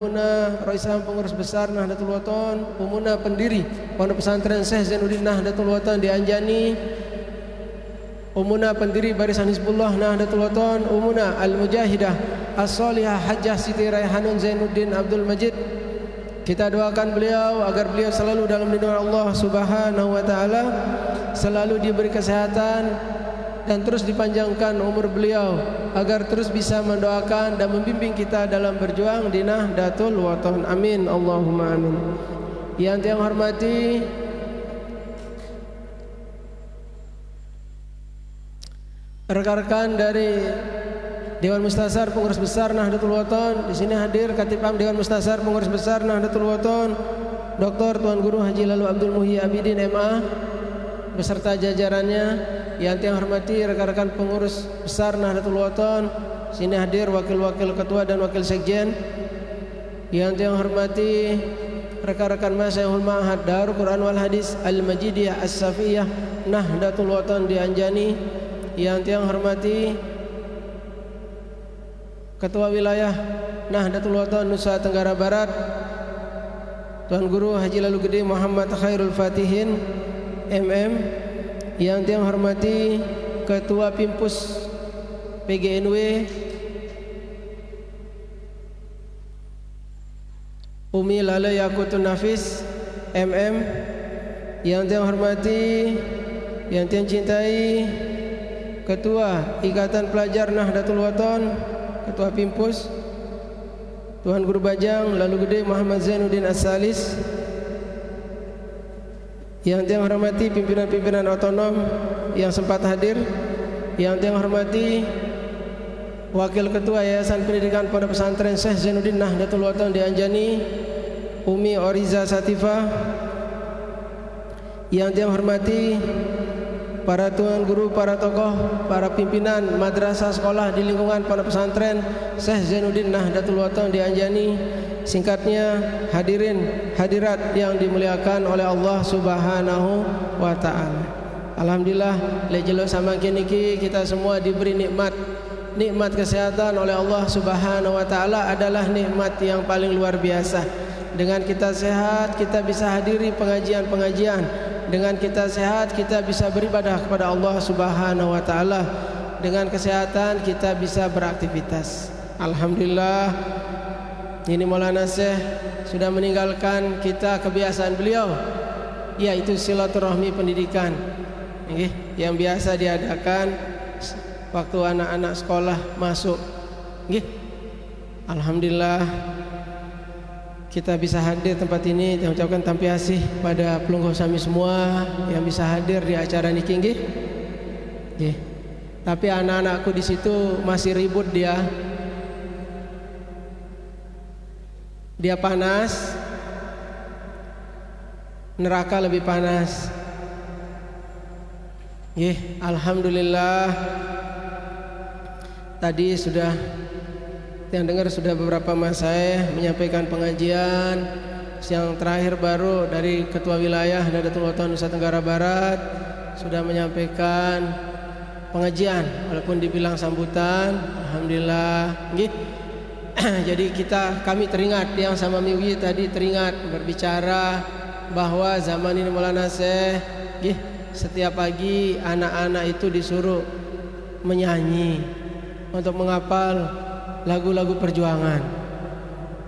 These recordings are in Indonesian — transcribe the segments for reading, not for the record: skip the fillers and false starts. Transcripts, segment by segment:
Umuna Roisam Pengurus Besar Nahdlatul Wathon, Umuna pendiri Pondok Pesantren Syekh Zainuddin Nahdlatul Wathon di Anjani, Umuna pendiri Barisan Hizbullah Nahdlatul Wathon, Umuna Al-Mujahidah As-Solihah Hajjah Siti Raihanun Zainuddin Abdul Majid. Kita doakan beliau agar beliau selalu dalam lindungan Allah Subhanahu wa taala, selalu diberi kesehatan dan terus dipanjangkan umur beliau agar terus bisa mendoakan dan membimbing kita dalam berjuang di Nahdlatul Wathon. Amin Allahumma amin. Yang hormati rekan-rekan dari Dewan Mustasar Pengurus Besar Nahdlatul Wathon, di sini hadir Khatib Am Dewan Mustasar Pengurus Besar Nahdlatul Wathon, Dr. Tuan Guru Haji Lalu Abdul Muhyi Abidin MA beserta jajarannya. Yang hormati rekan-rekan pengurus besar Nahdlatul Wathon, sini hadir wakil-wakil ketua dan wakil sekjen. Yang hormati rekan-rekan Masyaykhul Ma'had Darul Quran wal Hadis Al-Majidiyah As-Safiyah Nahdlatul Wathon di Anjani. Yang hormati Ketua Wilayah Nahdlatul Wathon Nusa Tenggara Barat, Tuan Guru Haji Lalu Gede Muhammad Khairul Fatihin MM. Yang hormati Ketua Pimpus PGNW Umi Lala Yakutun Nafis MM. Yang hormati, yang cintai Ketua Ikatan Pelajar Nahdlatul Wathon, Ketua Pimpus Tuan Guru Bajang Lalu Gede Muhammad Zainuddin As-Salis. Yang hormati pimpinan-pimpinan otonom yang sempat hadir. Yang hormati Wakil Ketua Yayasan Pendidikan Pondok Pesantren Syekh Zainuddin Nahdlatul Wathon di Anjani, Umi Oriza Satifah. Yang hormati para tuan guru, para tokoh, para pimpinan madrasah sekolah di lingkungan Pondok Pesantren Syekh Zainuddin Nahdlatul Wathon di Anjani. Singkatnya, hadirin hadirat yang dimuliakan oleh Allah Subhanahu wa taala. Alhamdulillah lejelo samangkin niki kita semua diberi nikmat kesehatan oleh Allah Subhanahu wa taala adalah nikmat yang paling luar biasa. Dengan kita sehat, kita bisa hadiri pengajian-pengajian. Dengan kita sehat, kita bisa beribadah kepada Allah Subhanahu wa taala. Dengan kesehatan, kita bisa beraktivitas. Alhamdulillah. Ini Maulana Syekh sudah meninggalkan kita kebiasaan beliau, yaitu silaturahmi pendidikan yang biasa diadakan waktu anak-anak sekolah masuk. Alhamdulillah kita bisa hadir tempat ini. Saya ucapkan tampiasih pada pelungguh sami semua yang bisa hadir di acara niki. Tapi anak-anakku di situ masih ribut dia panas, neraka lebih panas. Alhamdulillah. Tadi sudah yang dengar sudah beberapa mas saya menyampaikan pengajian. Yang terakhir baru dari Ketua Wilayah Nahdlatul Wathon Nusa Tenggara Barat sudah menyampaikan pengajian, walaupun dibilang sambutan. Alhamdulillah. Jadi kami teringat, yang sama Miwi tadi teringat berbicara bahwa zaman ini Maulana Syekh setiap pagi anak-anak itu disuruh menyanyi untuk menghafal lagu-lagu perjuangan.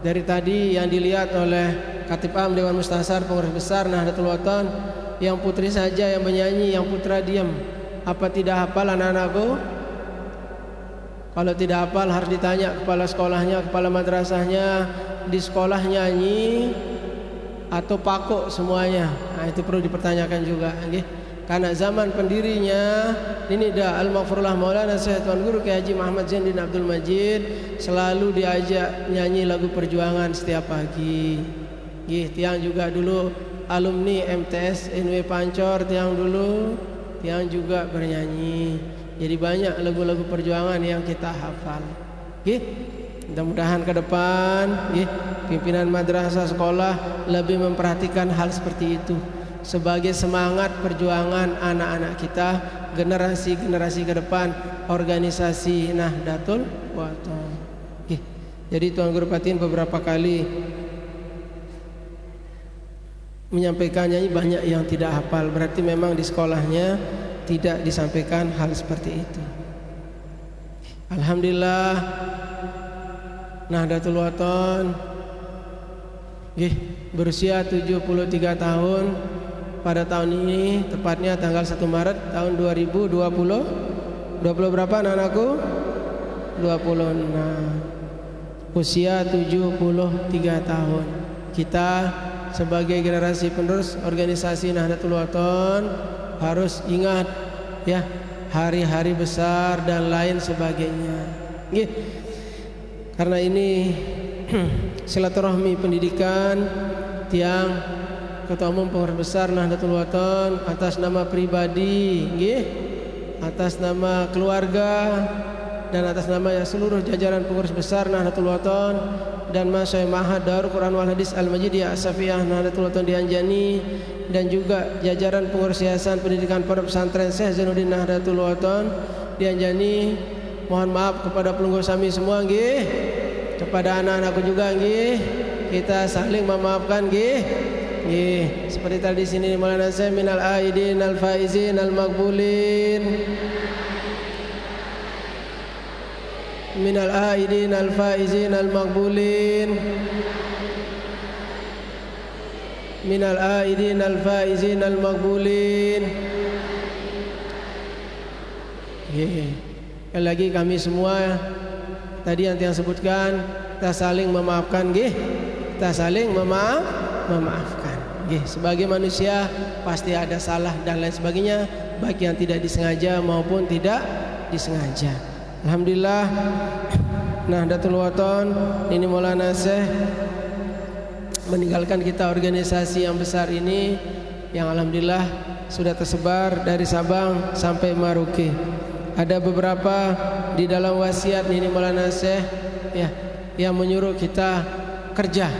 Dari tadi yang dilihat oleh Khatib Am Dewan Mustasar Pengurus Besar Nahdlatul Wathon, yang putri saja yang menyanyi, yang putra diam. Apa tidak hafal anak-anakku? Kalau tidak hafal harus ditanya kepala sekolahnya, kepala madrasahnya, di sekolah nyanyi atau pakok semuanya. Nah, itu perlu dipertanyakan juga. Karena zaman pendirinya ini dah Al-Maghfurullah Maulana Syekh Tuan Guru Kiai Haji Muhammad Zainuddin Abdul Majid selalu diajak nyanyi lagu perjuangan setiap pagi. Tiang juga dulu alumni MTS NW Pancor, tiang juga bernyanyi. Jadi banyak lagu-lagu perjuangan yang kita hafal. Mudah-mudahan ke depan pimpinan madrasah sekolah lebih memperhatikan hal seperti itu sebagai semangat perjuangan anak-anak kita, generasi-generasi ke depan organisasi Nahdlatul Wathon. Jadi Tuan Guru Patin beberapa kali menyampaikannya, banyak yang tidak hafal, berarti memang di sekolahnya tidak disampaikan hal seperti itu. Alhamdulillah, Nahdlatul Wathon berusia 73 tahun pada tahun ini, tepatnya tanggal 1 Maret tahun 2020. 20 berapa anak-anakku? 26. Usia 73 tahun. Kita sebagai generasi penerus organisasi Nahdlatul Wathon harus ingat ya, hari-hari besar dan lain sebagainya. Karena ini silaturahmi pendidikan tiang Ketua Umum Pengurus Besar Nahdlatul Wathon atas nama pribadi, atas nama keluarga dan atas nama seluruh jajaran pengurus besar Nahdlatul Wathon dan Masyayikh Ma'had Darul Quran wal Hadis Al-Majidiyah As-Safiyah Nahdlatul Wathon di Anjani, dan juga jajaran pengurus Yayasan Pendidikan Pondok Pesantren Syekh Zainuddin Nahdlatul Wathon di Anjani. Mohon maaf kepada pelunggu sami semua kepada anak-anakku juga kita saling memaafkan seperti tadi di sini Maulana saya minal aidin al faizin al maqbulin, minal aidin al faizin al maqbulin, minal aidin al faizin al maqbulin. Sekali lagi kami semua tadi yang sebutkan, kita saling memaafkan kita saling memaafkan. Sebagai manusia pasti ada salah dan lain sebagainya, baik yang tidak disengaja maupun tidak disengaja. Alhamdulillah, Nahdlatul Wathon ini Maulana Syekh meninggalkan kita organisasi yang besar ini, yang alhamdulillah sudah tersebar dari Sabang sampai Maroke. Ada beberapa di dalam wasiat ini Maulana Syekh yang menyuruh kita kerja.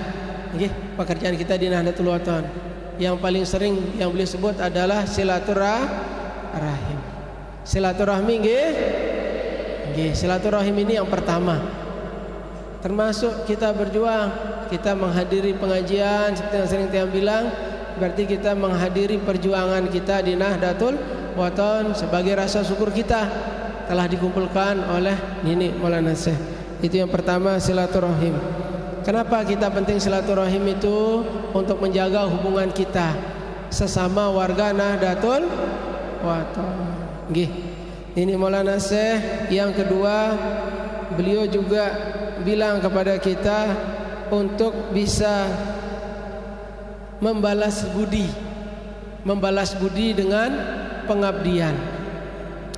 Pekerjaan kita di Nahdlatul Wathon yang paling sering yang beliau sebut adalah silaturahim. Silaturahmi silaturahim ini yang pertama. Termasuk kita berjuang, kita menghadiri pengajian seperti yang sering saya bilang, berarti kita menghadiri perjuangan kita di Nahdlatul Wathon sebagai rasa syukur kita telah dikumpulkan oleh Nini Maulana Syekh. Itu yang pertama, silaturahim. Kenapa kita penting silaturahim itu? Untuk menjaga hubungan kita sesama warga Nahdlatul Wathon. Ini Maulana Syekh. Yang kedua, beliau juga bilang kepada kita untuk bisa membalas budi dengan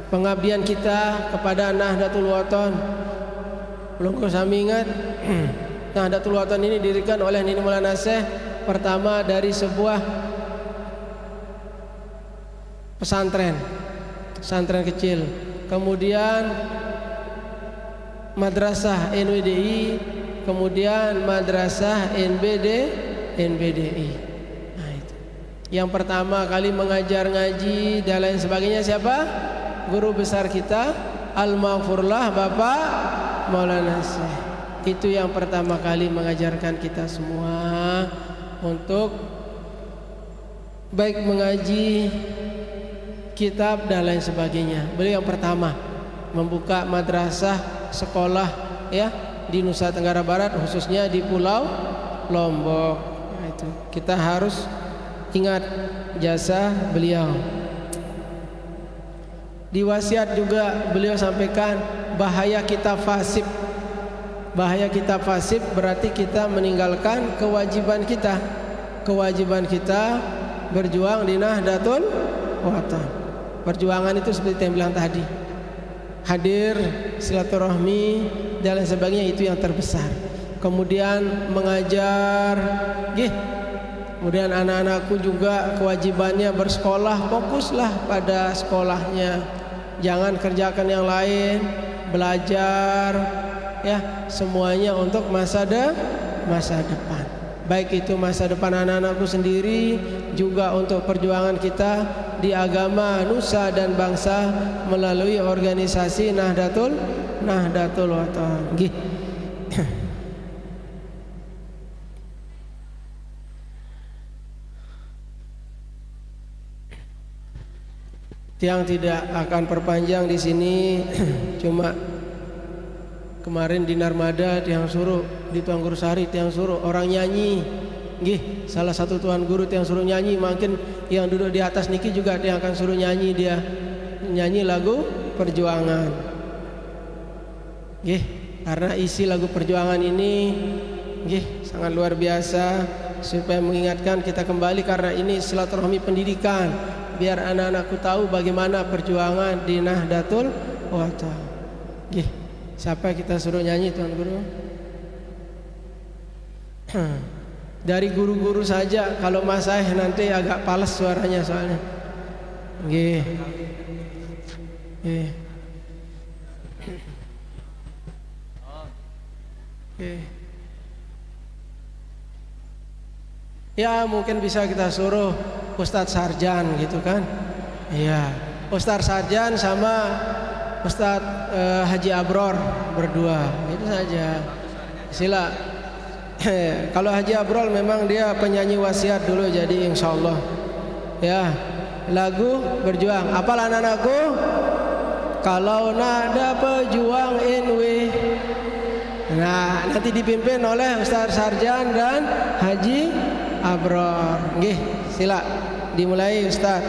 pengabdian kita kepada Nahdlatul Wathon. Belum kami ingat Nahdlatul Wathon ini didirikan oleh Nini Maulana Syekh pertama dari sebuah pesantren kecil, kemudian madrasah NWDI, kemudian madrasah NBDI. Nah, itu. Yang pertama kali mengajar ngaji dan lain sebagainya siapa? Guru besar kita Al-Maghfurlah Bapak Maulana Syekh. Itu yang pertama kali mengajarkan kita semua untuk baik mengaji kitab dan lain sebagainya. Beliau yang pertama membuka madrasah sekolah di Nusa Tenggara Barat, khususnya di Pulau Lombok. Nah, itu kita harus ingat jasa beliau. Di wasiat juga beliau sampaikan bahaya kitab fasib. Bahaya kitab fasib berarti kita meninggalkan kewajiban kita berjuang di Nahdlatul Wathon. Perjuangan itu seperti yang bilang tadi, hadir, silaturahmi dan lain sebagainya, itu yang terbesar. Kemudian mengajar, kemudian anak-anakku juga kewajibannya bersekolah, fokuslah pada sekolahnya, jangan kerjakan yang lain, belajar semuanya untuk masa depan. Baik itu masa depan anak-anakku sendiri, juga untuk perjuangan kita di agama, nusa dan bangsa melalui organisasi Nahdlatul Wathon. Tiang tidak akan perpanjang di sini. Cuma kemarin di Narmada tiang suruh, di Tuan Guru Sari tiang suruh orang nyanyi. Nggih, salah satu tuan guru tiang suruh nyanyi. Makin yang duduk di atas niki juga tiang akan suruh nyanyi, dia nyanyi lagu perjuangan. Nggih, karena isi lagu perjuangan ini nggih sangat luar biasa, supaya mengingatkan kita kembali, karena ini silaturahmi pendidikan, biar anak-anakku tahu bagaimana perjuangan di Nahdlatul Ulama. Nggih, siapa kita suruh nyanyi Tuan Guru? Dari guru-guru saja, kalau Mas Saeh nanti agak pales suaranya soalnya. Nggih. Nggih. Nggih. Ya mungkin bisa kita suruh Ustadz Sarjan gitu kan. Iya, Ustadz Sarjan sama Ustadz Haji Abror berdua, itu saja. Sila. Kalau Haji Abrol memang dia penyanyi wasiat dulu, jadi insya Allah ya lagu berjuang. Apalah anak-anakku? Kalau nada pejuang NW. Nah, nanti dipimpin oleh Ustaz Sarjan dan Haji Abror. Nggih, sila dimulai Ustaz.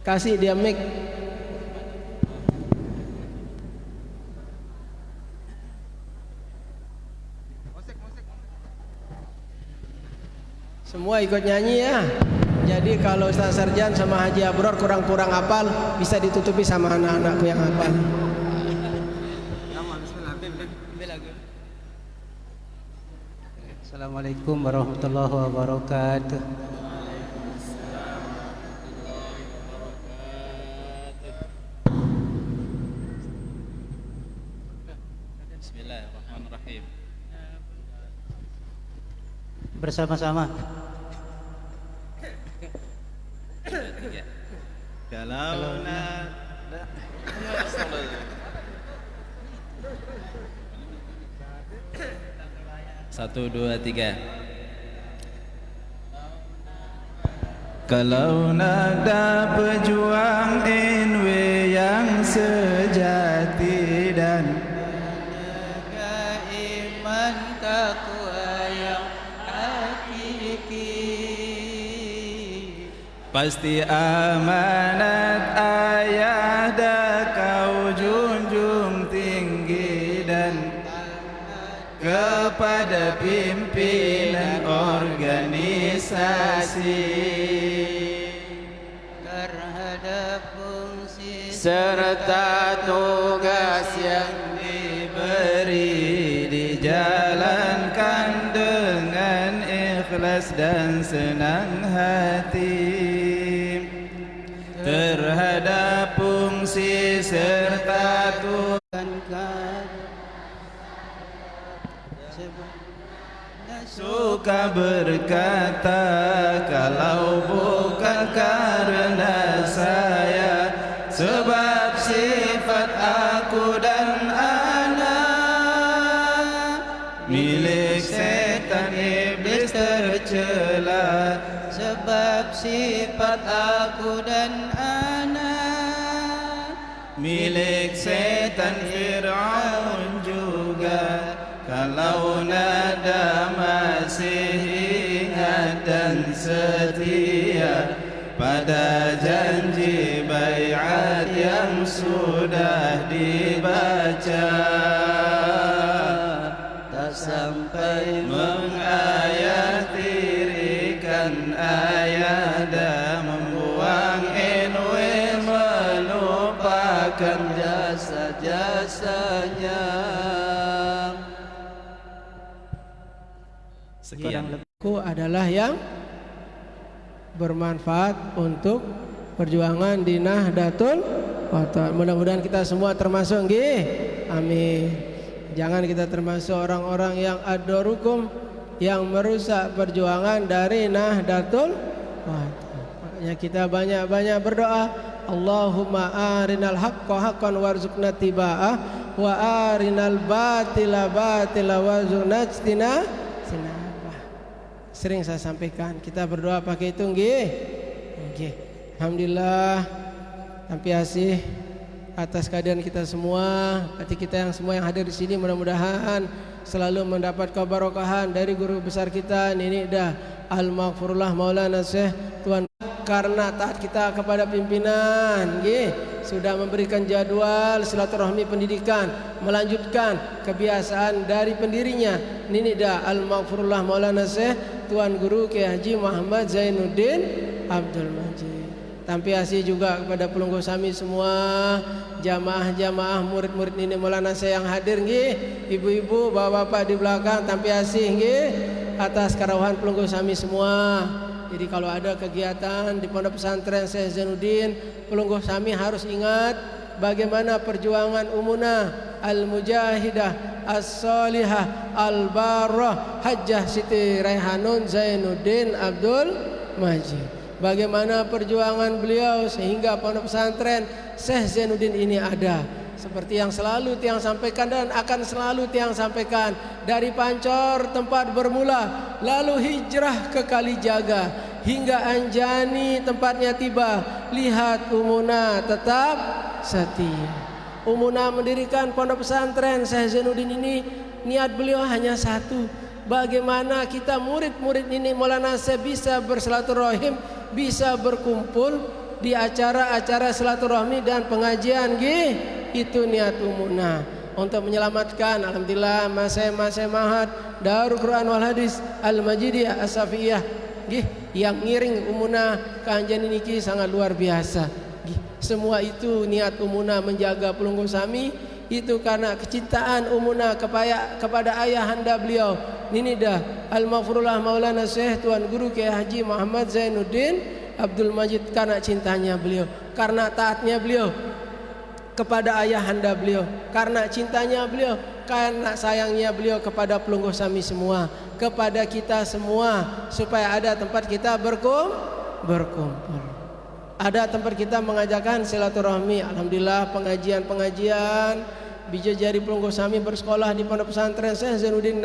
Kasih dia mic. Semua ikut nyanyi ya. Jadi kalau Ustaz Sarjan sama Haji Abror kurang-kurang hafal, bisa ditutupi sama anak-anakku yang hafal. Assalamualaikum warahmatullahi wabarakatuh. Bismillahirrahmanirrahim. Bersama-sama. Kalau satu dua tiga. Kalau nada pejuang NW yang sejati dan iman takwa yang hakiki, pasti amanat ayah dah kau junjung tinggi, dan kepada pimpinan organisasi terhadap fungsi serta tugas yang diberi dijalankan dengan ikhlas dan senang hati, terhadap fungsi serta tugas suka berkata, kalau bukan karena saya, sebab sifat aku dan anak milik setan iblis tercela, sebab sifat aku dan anak milik setan Fir'aun juga. Kalau nada masih ingat dan setia pada janji baiat yang sudah dibaca, tak sampai mengayatirikan ayada, membuang NW, melupakan jasa-jasanya. Sekian. Ku adalah yang bermanfaat untuk perjuangan di Nahdlatul Ulama. Mudah-mudahan kita semua termasuk nggih. Amin. Jangan kita termasuk orang-orang yang adorukum, yang merusak perjuangan dari Nahdlatul Ulama. Makanya kita banyak-banyak berdoa, Allahumma arinal haqqa haqqan warzuqna tiba'ah wa arinal batila batila warzuqna ijtinabah. sering saya sampaikan. Kita berdoa pakai itu nggih. Nggih. Alhamdulillah tampiasih atas keadaan kita semua, hati kita yang semua yang hadir di sini mudah-mudahan selalu mendapat keberkahan dari guru besar kita Nini Dah Al-Maghfurullah Maulana Syekh Tuan, karena taat kita kepada pimpinan nggih sudah memberikan jadwal silaturahmi pendidikan, melanjutkan kebiasaan dari pendirinya Nini Dah Al-Maghfurullah Maulana Syekh Tuan Guru Kiai Haji Muhammad Zainuddin Abdul Majid. Tampiasi juga kepada pelungguh sami semua, jamaah-jamaah murid-murid Nini Maulana Syekh yang hadir nggih, ibu-ibu, bapak-bapak di belakang, tampiasi nggih atas karawahan pelungguh sami semua. Jadi kalau ada kegiatan di Pondok Pesantren Syekh Zainuddin, pelungguh sami harus ingat bagaimana perjuangan Umunah Al-Mujahidah As-Salihah Al-Barrah Hajjah Siti Raihanun Zainuddin Abdul Majid. Bagaimana perjuangan beliau sehingga Pondok Pesantren Syekh Zainuddin ini ada. Seperti yang selalu Tiang sampaikan dan akan selalu Tiang sampaikan, dari Pancor tempat bermula, lalu hijrah ke Kalijaga hingga Anjani tempatnya tiba. Lihat Umunah tetap setia. Umunah mendirikan Pondok Pesantren Syekh Zainuddin ini, niat beliau hanya satu, bagaimana kita murid-murid ini Maulana Syekh bisa bersilaturahim, bisa berkumpul di acara-acara silaturahmi dan pengajian nggih. Itu niat Umunah untuk menyelamatkan alhamdulillah masai-masai mahat Darul Quran wal Hadis Al-Majidiyah As-Safiyah nggih yang ngiring Umunah ke Anjani niki sangat luar biasa nggih. Semua itu niat Umunah menjaga pelungguh sami itu karena kecintaan Umunah kepada ayahanda beliau Nini Dah Al-Maghfurullah Maulana Syekh Tuan Guru Kiai Haji Muhammad Zainuddin Abdul Majid, karena cintanya beliau, karena taatnya beliau kepada ayahanda beliau, karena cintanya beliau, karena sayangnya beliau kepada pelungguh sami semua, kepada kita semua, supaya ada tempat kita berkumpul, ada tempat kita mengajarkan silaturahmi. Alhamdulillah pengajian bija jari pelungguh sami bersekolah di Pondok Pesantren Syekh Zainuddin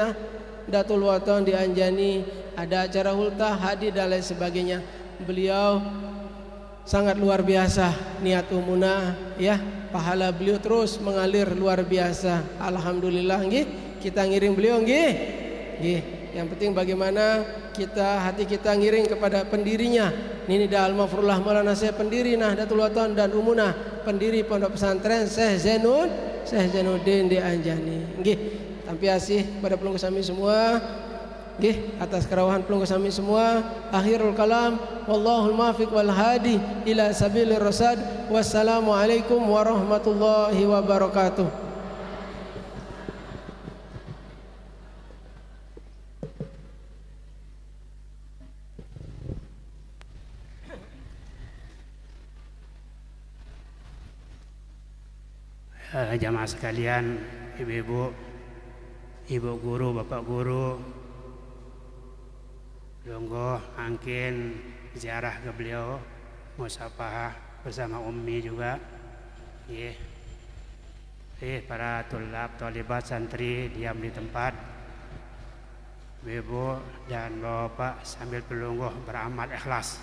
Datul Waton di Anjani, ada acara hultah, hadir dan lain sebagainya. Beliau sangat luar biasa niat Umunah ya, pahala beliau terus mengalir luar biasa. Alhamdulillah nggih, kita ngiring beliau nggih. Nggih, yang penting bagaimana hati kita ngiring kepada pendirinya Nini Dah Al-Maghfurullah Maulana Syekh, pendiri Nahdlatul Wathon dan Umunah, pendiri Pondok Pesantren Syekh Zainuddin di Anjani nggih. Tampiasih pada pelungguh sami semua nggih, atas karawahan pelungguh sami semua. Akhirul kalam, wallahul muwaffiq wal hadi ila sabilir rasyad. Wassalamualaikum warahmatullahi wabarakatuh. Jamaah sekalian, ibu-ibu, ibu guru, bapak guru, Longgo angkin ziarah ke beliau, musafah bersama Ummi juga. Para tulab, talibat, santri diam di tempat. Ibu dan bapak sambil pelungguh beramal ikhlas.